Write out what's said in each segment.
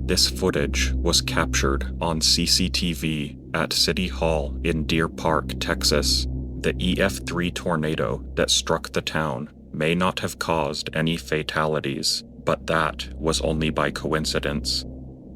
This footage was captured on CCTV at City Hall in Deer Park, Texas. The EF3 tornado that struck the town may not have caused any fatalities, but that was only by coincidence.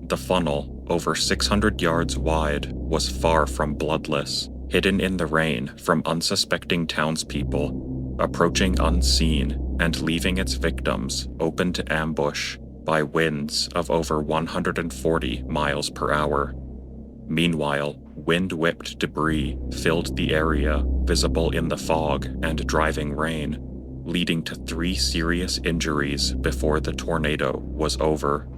The funnel, over 600 yards wide, was far from bloodless, hidden in the rain from unsuspecting townspeople, approaching unseen and leaving its victims open to ambush by winds of over 140 miles per hour. Meanwhile, wind-whipped debris filled the area visible in the fog and driving rain, leading to 3 serious injuries before the tornado was over.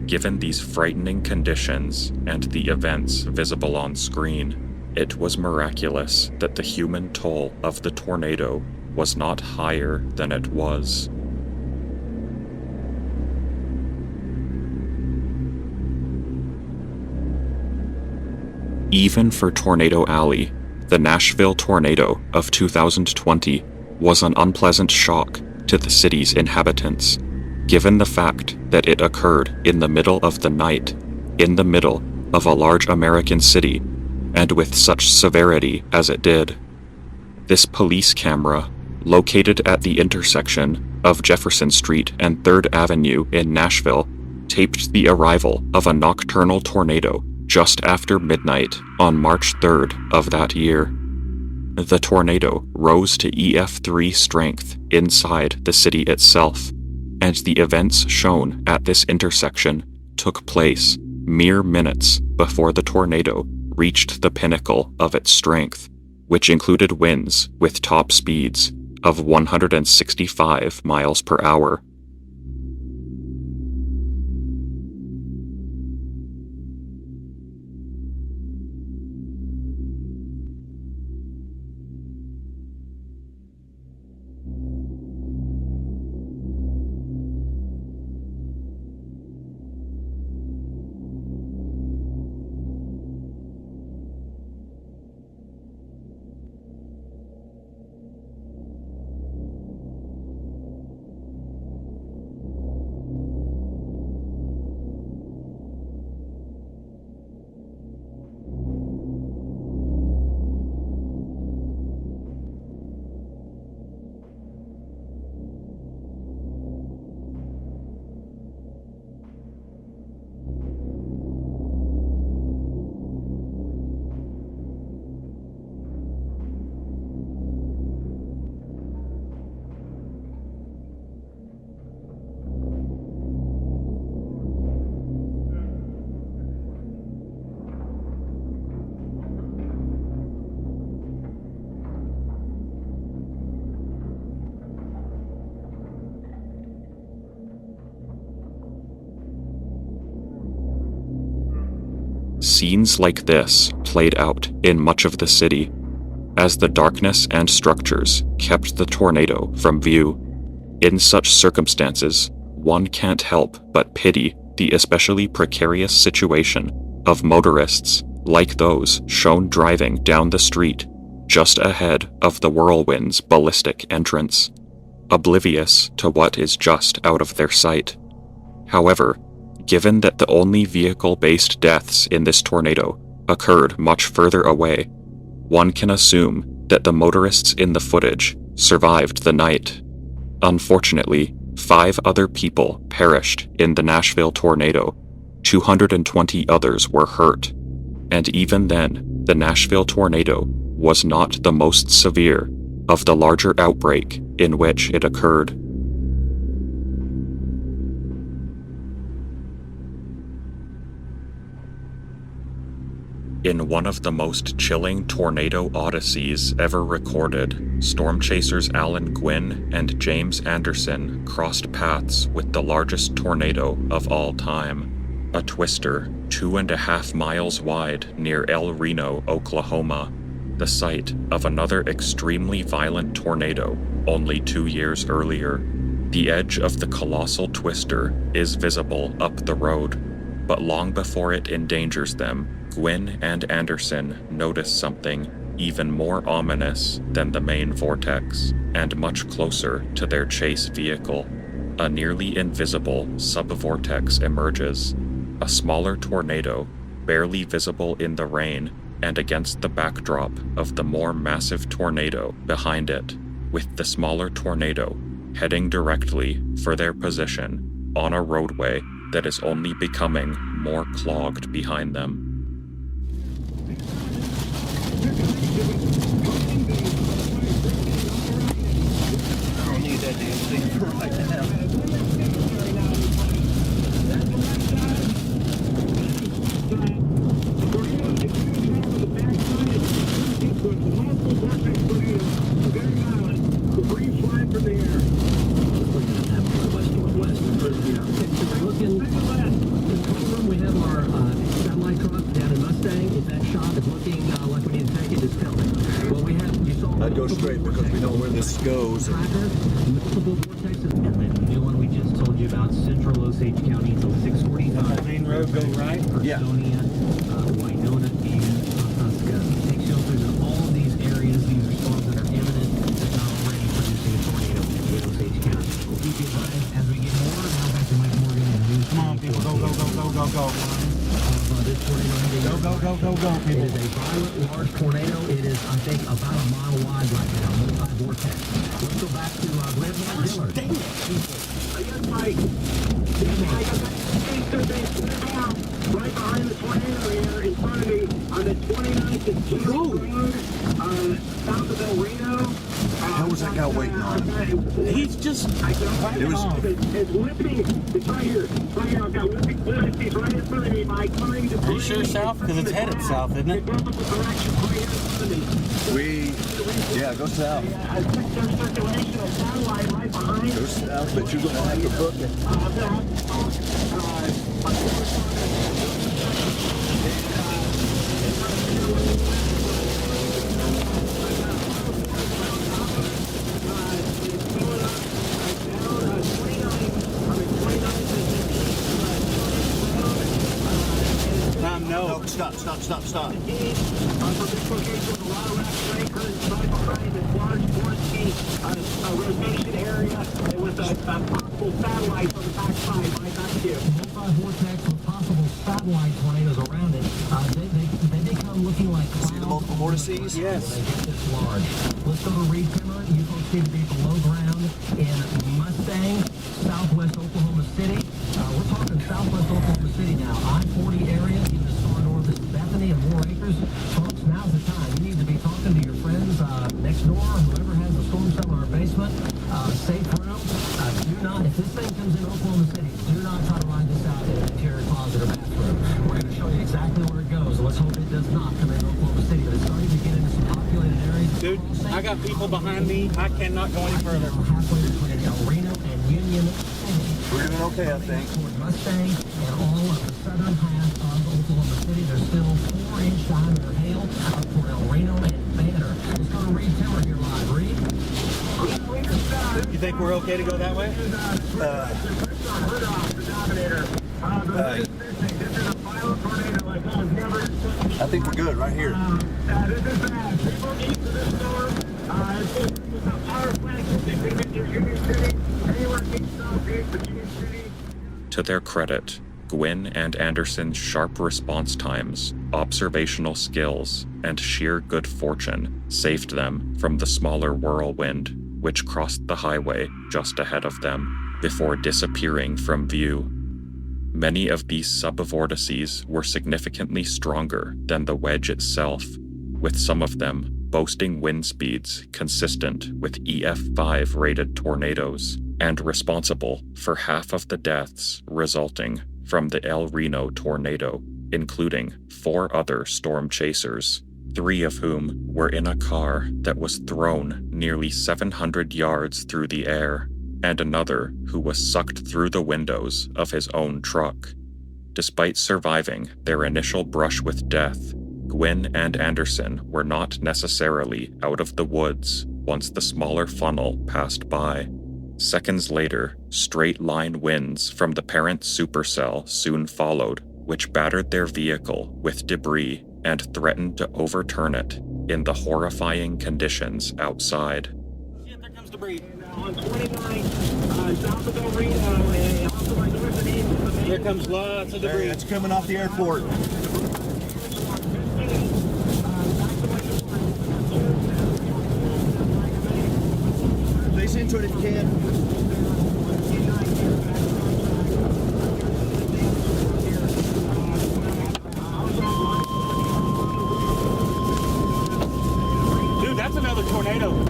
Given these frightening conditions and the events visible on screen, it was miraculous that the human toll of the tornado was not higher than it was. Even for Tornado Alley, the Nashville tornado of 2020 was an unpleasant shock to the city's inhabitants, given the fact that it occurred in the middle of the night, in the middle of a large American city, and with such severity as it did. This police camera, located at the intersection of Jefferson Street and 3rd Avenue in Nashville, taped the arrival of a nocturnal tornado just after midnight on March 3rd of that year. The tornado rose to EF3 strength inside the city itself, and the events shown at this intersection took place mere minutes before the tornado reached the pinnacle of its strength, which included winds with top speeds of 165 miles per hour. Scenes like this played out in much of the city, as the darkness and structures kept the tornado from view. In such circumstances, one can't help but pity the especially precarious situation of motorists like those shown driving down the street just ahead of the whirlwind's ballistic entrance, oblivious to what is just out of their sight. However, given that the only vehicle-based deaths in this tornado occurred much further away, one can assume that the motorists in the footage survived the night. Unfortunately, 5 other people perished in the Nashville tornado, 220 others were hurt, and even then, the Nashville tornado was not the most severe of the larger outbreak in which it occurred. In one of the most chilling tornado odysseys ever recorded, storm chasers Alan Gwynn and James Anderson crossed paths with the largest tornado of all time, a twister 2.5 miles wide near Reno, Oklahoma, the site of another extremely violent tornado only 2 years earlier. The edge of the colossal twister is visible up the road, but long before it endangers them, Gwynn and Anderson notice something even more ominous than the main vortex, and much closer to their chase vehicle. A nearly invisible subvortex emerges, a smaller tornado, barely visible in the rain and against the backdrop of the more massive tornado behind it, with the smaller tornado heading directly for their position on a roadway that is only becoming more clogged behind them. I don't need that damn thing right now. We have our satellite truck down in Mustang. If that shot is looking like we need to take it, just tell me. Well, we have, you saw... I'd go straight because we know where this goes. Multiple vortexes. And then the new one we just told you about, Central Osage County until 6:45. Main road go right? Yeah. Estonia, Winona, and Huska. Takes you through all of these areas. These are storms that are imminent, but not already producing a tornado in Osage County. We'll keep you advised as we get more. Now back to Mike Morgan and news. Come on, people, go, go, go, go, go, go. This tornado heading Go, go, go, go, go, It people. is a violent, large tornado. It is, I think, about a mile wide right now, multi-vortex. Let's go back to Glenn Dillard. Dang it. Mike. I got that right behind the tornado here in front of me on the 29th and Road, south of El Reno. How was that guy waiting on? He's just... It was... It's whipping. It's right here. Right here. I've got whipping fluids right in front of me, Mike. Are you sure south? Because it's headed south, isn't it? Yeah, go south. I think there's circulation of satellite right behind. Go south, but you're going to have to book it. I'm going to have to No. Stop. for this location, a lot of rapid rain currents right behind this large vortex rotation area. It was a possible satellite on the backside. Right back to you. Multi-vortex with possible satellite tornadoes around it. They become looking like clouds. See the multiple vortices? Yes. They get this large. Let's go to Reed Timmer. You folks seem to be below ground in Mustang, southwest Oklahoma City. We're talking southwest Oklahoma City now. I-40 area, even as far north as Bethany and War Acres. Folks, now's the time. You need to be talking to your friends next door, whoever has a storm cellar or basement. Safe room. Do not, if this thing comes in Oklahoma City, do not try to ride this out in an interior closet or bathroom. We're going to show you exactly where it goes. Let's hope it does not come in Oklahoma City, but it's starting to get into some populated areas. Dude, I got people behind me. I cannot go any further. Halfway between Reno and Union City. We're doing okay, I think. Toward Mustang and all of the southern half of Oklahoma City. There's still 4-inch diameter hail up toward El Reno and Banner. Let's go to Reed Timmer here live. Reed? You think we're okay to go that way? Hey, This is a violent tornado like I've never seen. I think we're good right here. This is bad. People east of this storm. It's a power plant distributed to Union City. Anywhere east southeast of Union City. To their credit, Gwynn and Anderson's sharp response times, observational skills, and sheer good fortune saved them from the smaller whirlwind, which crossed the highway just ahead of them before disappearing from view. Many of these subvortices were significantly stronger than the wedge itself, with some of them boasting wind speeds consistent with EF5 rated tornadoes and responsible for half of the deaths resulting from the El Reno tornado, including 4 other storm chasers, 3 of whom were in a car that was thrown nearly 700 yards through the air, and another who was sucked through the windows of his own truck. Despite surviving their initial brush with death, Gwynn and Anderson were not necessarily out of the woods once the smaller funnel passed by. Seconds later, straight-line winds from the parent supercell soon followed, which battered their vehicle with debris and threatened to overturn it in the horrifying conditions outside. Shit, there comes debris. On 29, south of El Reno, and also my north and east of the main. Here comes lots of Hey, debris. that's coming off the airport. Face into it if you can. Dude, that's another tornado.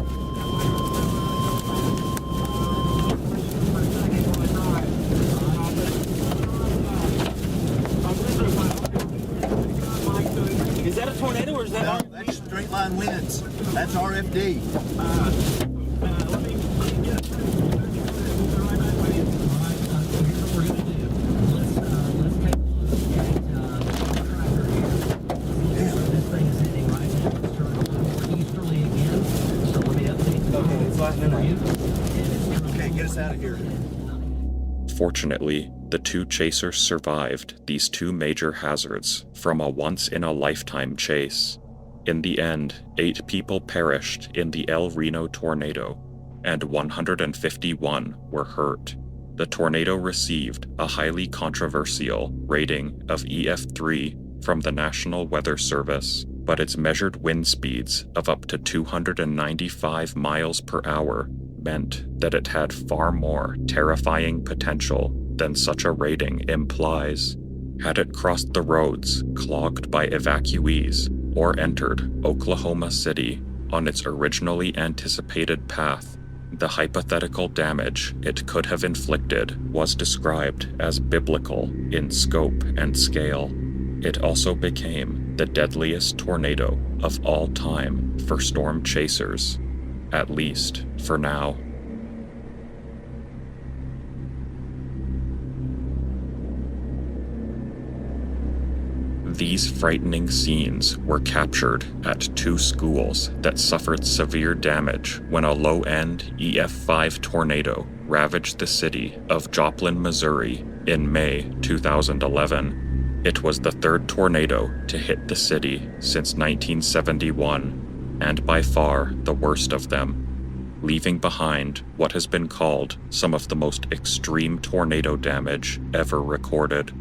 Is that a tornado or is that No, our... that's straight line winds. That's RFD. Okay, get us out of here. Fortunately, the 2 chasers survived these 2 major hazards from a once-in-a-lifetime chase. In the end, 8 people perished in the El Reno tornado, and 151 were hurt. The tornado received a highly controversial rating of EF3 from the National Weather Service, but its measured wind speeds of up to 295 miles per hour meant that it had far more terrifying potential than such a rating implies. Had it crossed the roads clogged by evacuees or entered Oklahoma City on its originally anticipated path, the hypothetical damage it could have inflicted was described as biblical in scope and scale. It also became the deadliest tornado of all time for storm chasers, at least for now. These frightening scenes were captured at 2 schools that suffered severe damage when a low-end EF5 tornado ravaged the city of Joplin, Missouri in May 2011. It was the 3rd tornado to hit the city since 1971, and by far the worst of them, leaving behind what has been called some of the most extreme tornado damage ever recorded.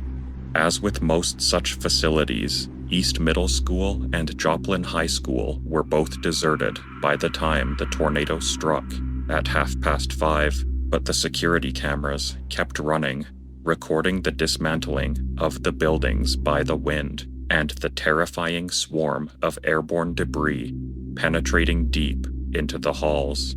As with most such facilities, East Middle School and Joplin High School were both deserted by the time the tornado struck at 5:30, but the security cameras kept running, recording the dismantling of the buildings by the wind and the terrifying swarm of airborne debris penetrating deep into the halls.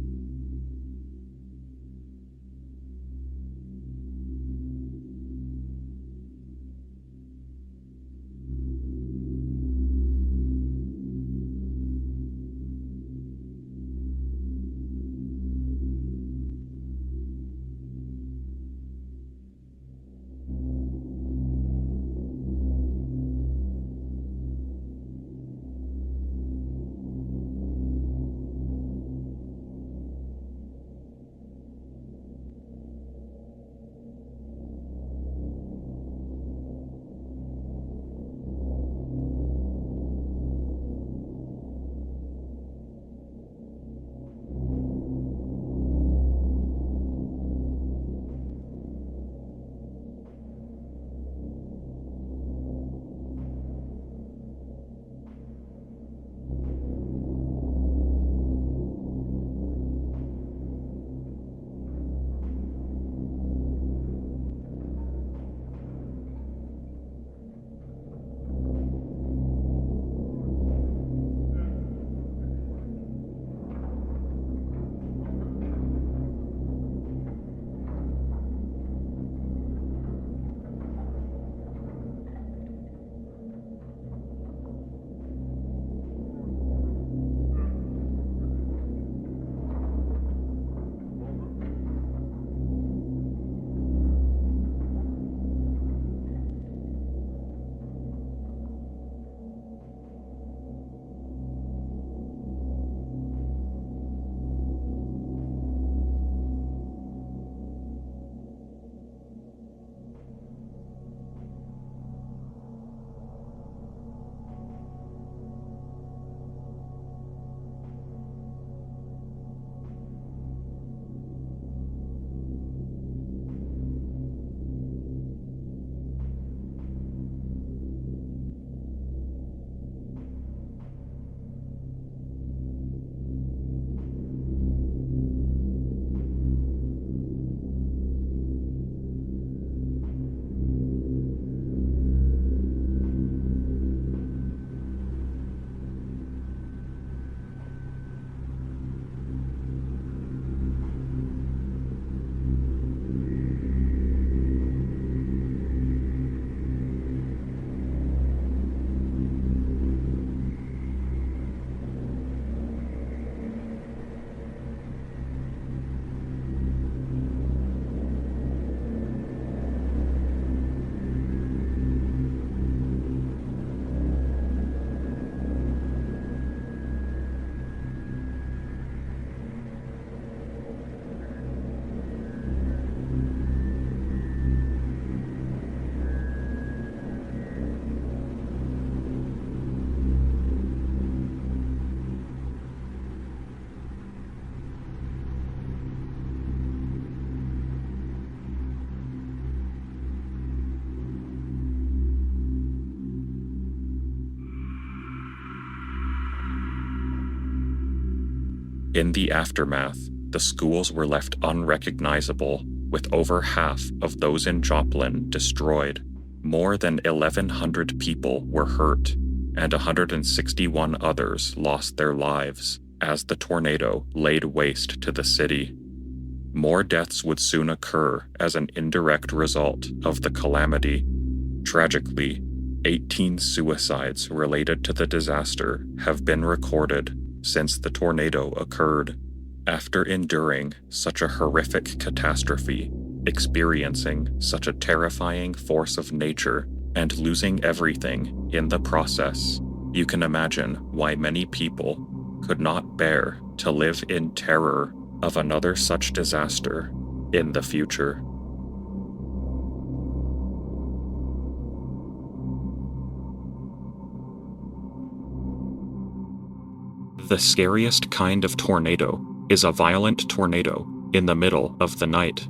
In the aftermath, the schools were left unrecognizable, with over half of those in Joplin destroyed. More than 1,100 people were hurt, and 161 others lost their lives as the tornado laid waste to the city. More deaths would soon occur as an indirect result of the calamity. Tragically, 18 suicides related to the disaster have been recorded since the tornado occurred. After enduring such a horrific catastrophe, experiencing such a terrifying force of nature, and losing everything in the process, you can imagine why many people could not bear to live in terror of another such disaster in the future. The scariest kind of tornado is a violent tornado in the middle of the night.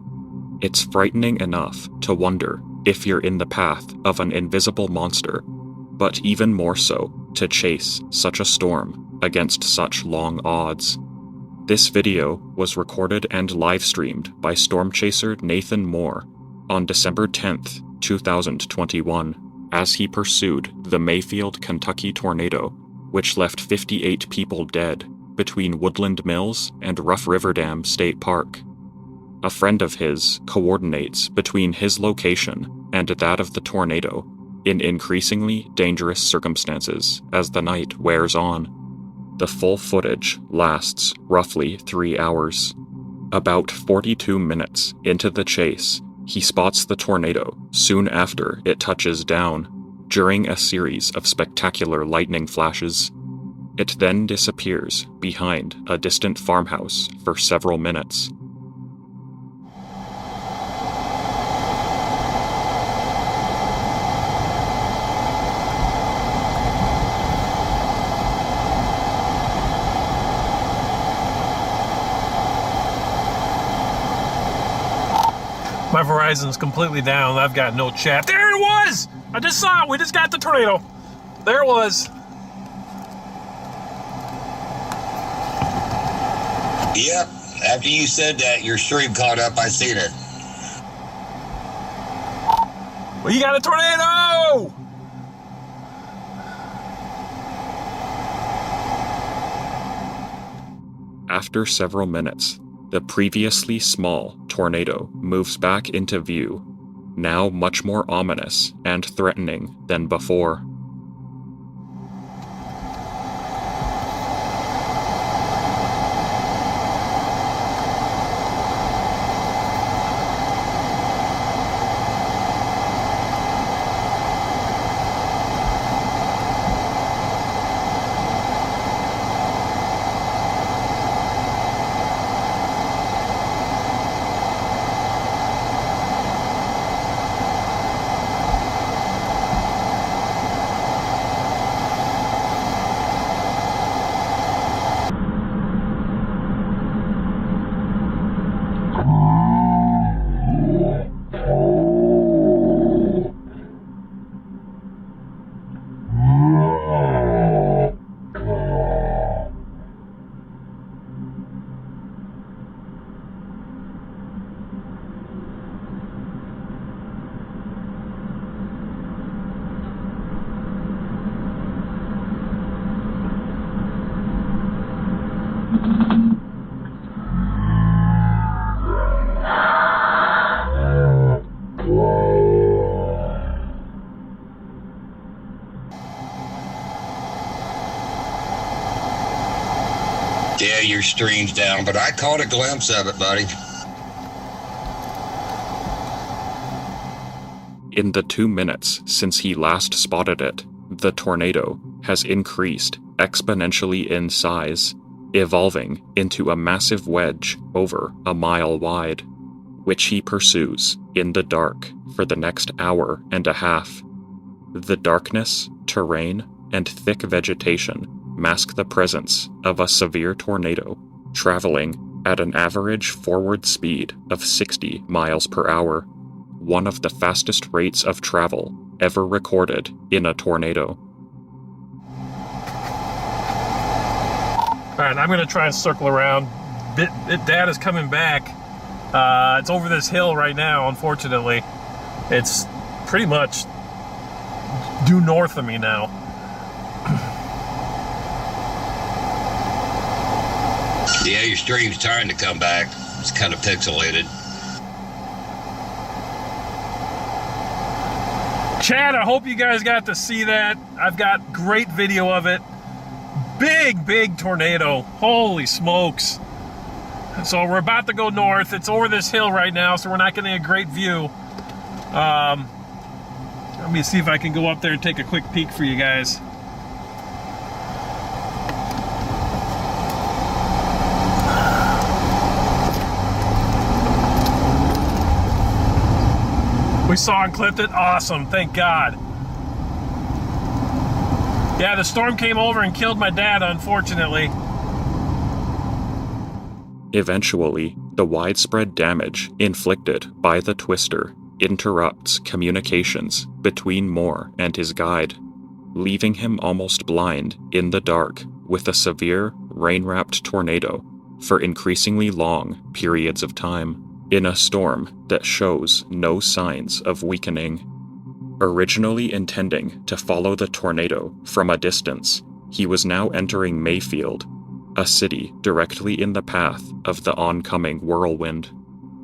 It's frightening enough to wonder if you're in the path of an invisible monster, but even more so to chase such a storm against such long odds. This video was recorded and live-streamed by storm chaser Nathan Moore on December 10th, 2021, as he pursued the Mayfield Kentucky tornado, which left 58 people dead between Woodland Mills and Rough River Dam State Park. A friend of his coordinates between his location and that of the tornado in increasingly dangerous circumstances as the night wears on. The full footage lasts roughly 3 hours. About 42 minutes into the chase, he spots the tornado soon after it touches down, during a series of spectacular lightning flashes. It then disappears behind a distant farmhouse for several minutes. My Verizon's completely down. I've got no chat. There it was! I just saw it. We just got the tornado. There it was. Yep. After you said that, your stream caught up. I seen it. We got a tornado! After several minutes, the previously small tornado moves back into view, now much more ominous and threatening than before. Yeah, your stream's down, but I caught a glimpse of it, buddy. In the 2 minutes since he last spotted it, the tornado has increased exponentially in size, evolving into a massive wedge over a mile wide, which he pursues in the dark for the next hour and a half. The darkness, terrain, and thick vegetation mask the presence of a severe tornado traveling at an average forward speed of 60 miles per hour, one of the fastest rates of travel ever recorded in a tornado. All right, I'm gonna try and circle around. Dad is coming back. It's over this hill right now, unfortunately. It's pretty much due north of me now. Yeah, your stream's trying to come back. It's kind of pixelated. Chad, I hope you guys got to see that. I've got great video of it. Big tornado. Holy smokes. So we're about to go north. It's over this hill right now, so we're not getting a great view. Let me see if I can go up there and take a quick peek for you guys. We saw and clipped it. Awesome. Thank God. Yeah, the storm came over and killed my dad, unfortunately. Eventually, the widespread damage inflicted by the twister interrupts communications between Moore and his guide, leaving him almost blind in the dark with a severe rain-wrapped tornado for increasingly long periods of time, in a storm that shows no signs of weakening. Originally intending to follow the tornado from a distance, he was now entering Mayfield, a city directly in the path of the oncoming whirlwind.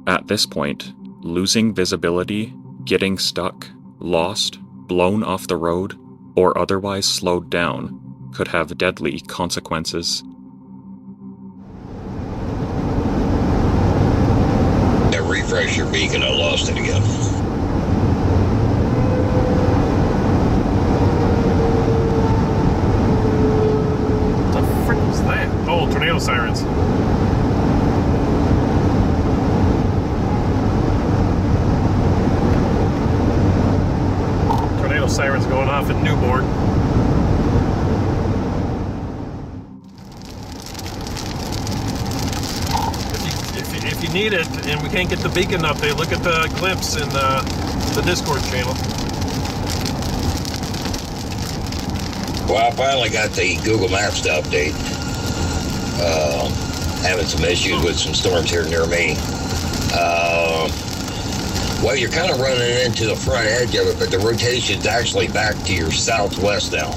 At this point, losing visibility, getting stuck, lost, blown off the road, or otherwise slowed down could have deadly consequences. That refresh your beacon, I lost it again. What the frick was that? Oh, tornado sirens. Tornado sirens going off in Newborn. If you need it and we can't get the beacon up there, look at the clips in the Discord channel. Well, I finally got the Google Maps to update. Having some issues with some storms here near me. Well, you're kind of running into the front edge of it, but the rotation's actually back to your southwest now.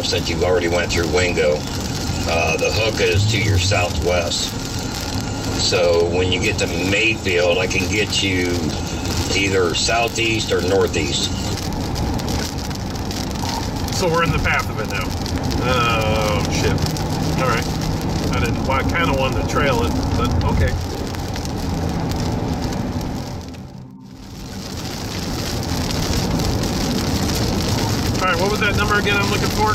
Since you've already went through Wingo. The hook is to your southwest. So when you get to Mayfield, I can get you either southeast or northeast. So we're in the path of it now. Oh, shit. All right. I kind of wanted to trail it, but okay. All right, what was that number again I'm looking for?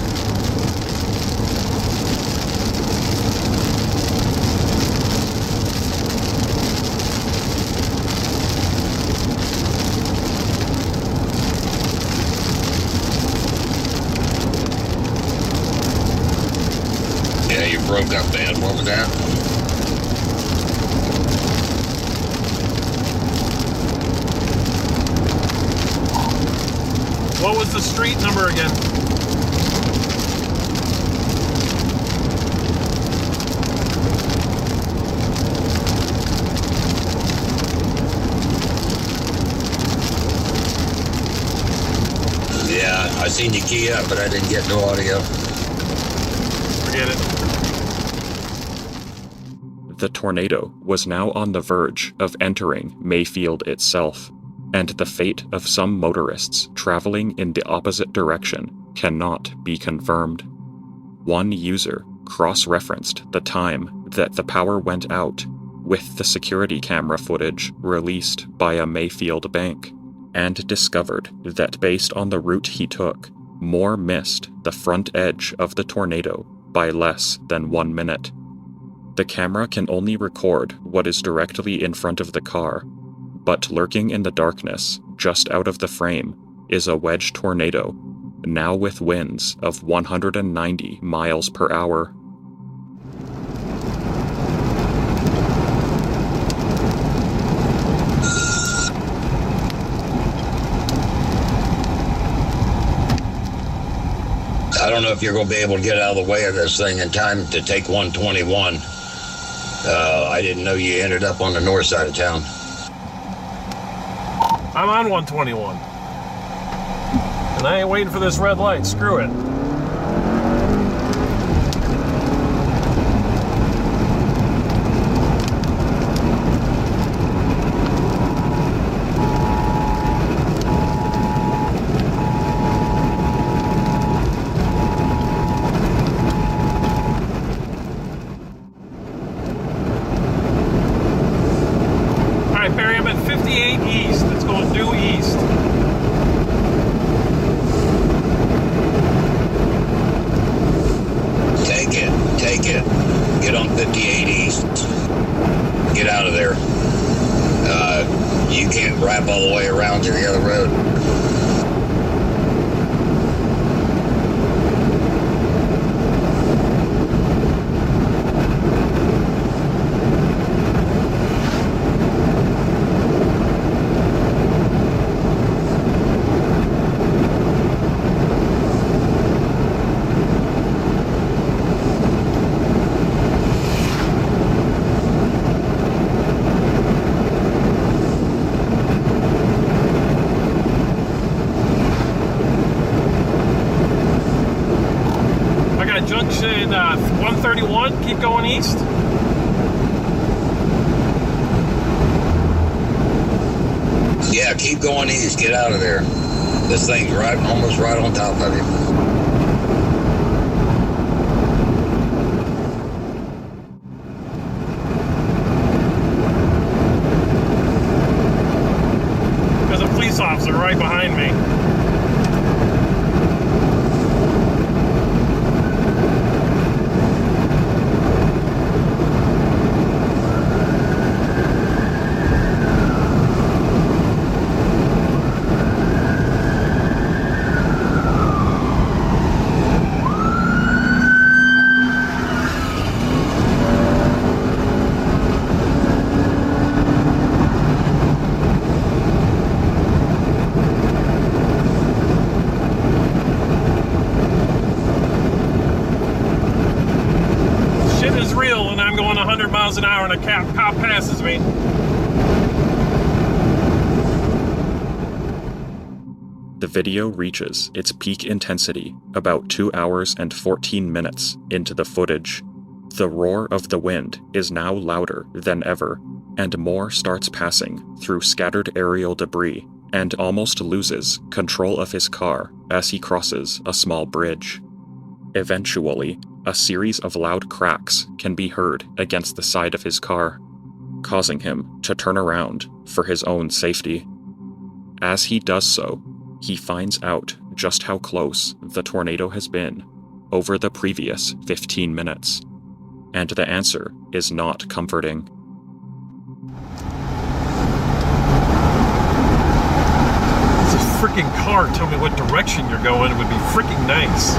Yeah, you broke up, man. What was that? What was the street number again? Yeah, I seen you key up, but I didn't get no audio. Forget it. The tornado was now on the verge of entering Mayfield itself, and the fate of some motorists traveling in the opposite direction cannot be confirmed. One user cross-referenced the time that the power went out with the security camera footage released by a Mayfield bank, and discovered that based on the route he took, Moore missed the front edge of the tornado by less than 1 minute. The camera can only record what is directly in front of the car, but lurking in the darkness, just out of the frame, is a wedge tornado, now with winds of 190 miles per hour. I don't know if you're going to be able to get out of the way of this thing in time to take 121. I didn't know you ended up on the north side of town. I'm on 121. And I ain't waiting for this red light. Screw it. Barry, I'm at 58 east. It's going due east. Take it. Get on 58 east. Get out of there. You can't wrap all the way around to the other road. Junction 131, keep going east. Yeah, keep going east. Get out of there. This thing's almost right on top of you. There's a police officer right behind me. Miles an hour and a cop passes me. The video reaches its peak intensity about 2 hours and 14 minutes into the footage. The roar of the wind is now louder than ever, and Moore starts passing through scattered aerial debris and almost loses control of his car as he crosses a small bridge. Eventually, a series of loud cracks can be heard against the side of his car, causing him to turn around for his own safety. As he does so, he finds out just how close the tornado has been over the previous 15 minutes, and the answer is not comforting. If this freaking car tell me what direction you're going, it would be freaking nice.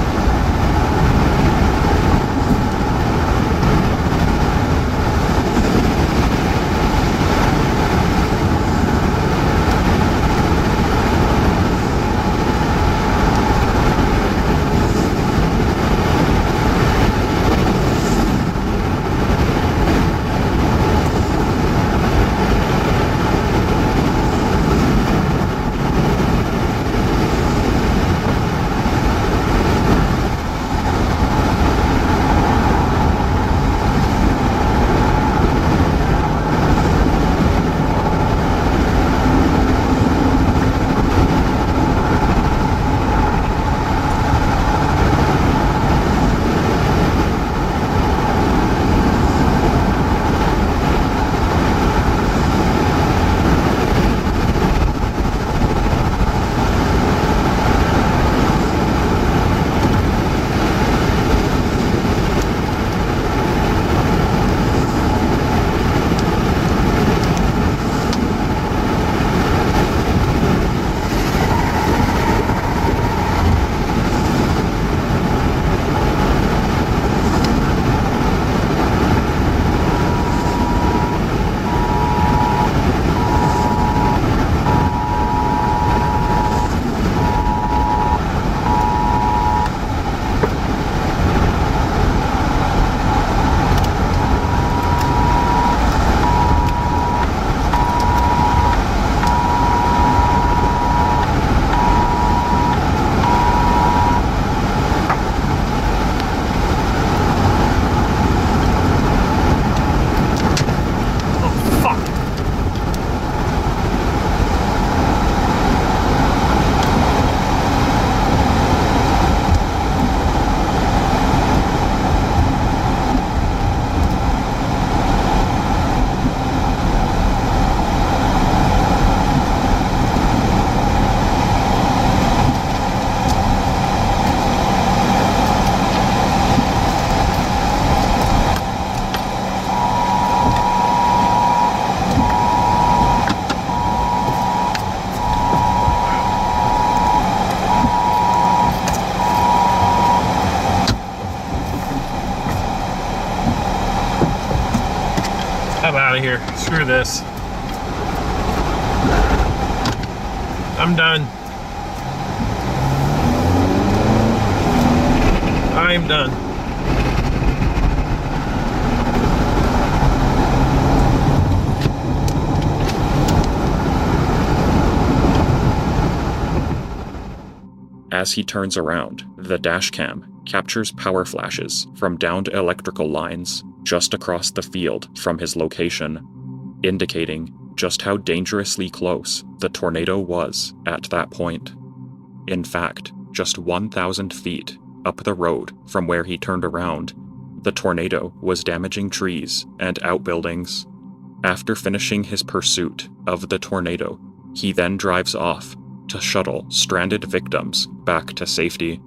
here. Screw this. I'm done. I'm done. As he turns around, the dashcam captures power flashes from downed electrical lines just across the field from his location, indicating just how dangerously close the tornado was at that point. In fact, just 1,000 feet up the road from where he turned around, the tornado was damaging trees and outbuildings. After finishing his pursuit of the tornado, he then drives off to shuttle stranded victims back to safety.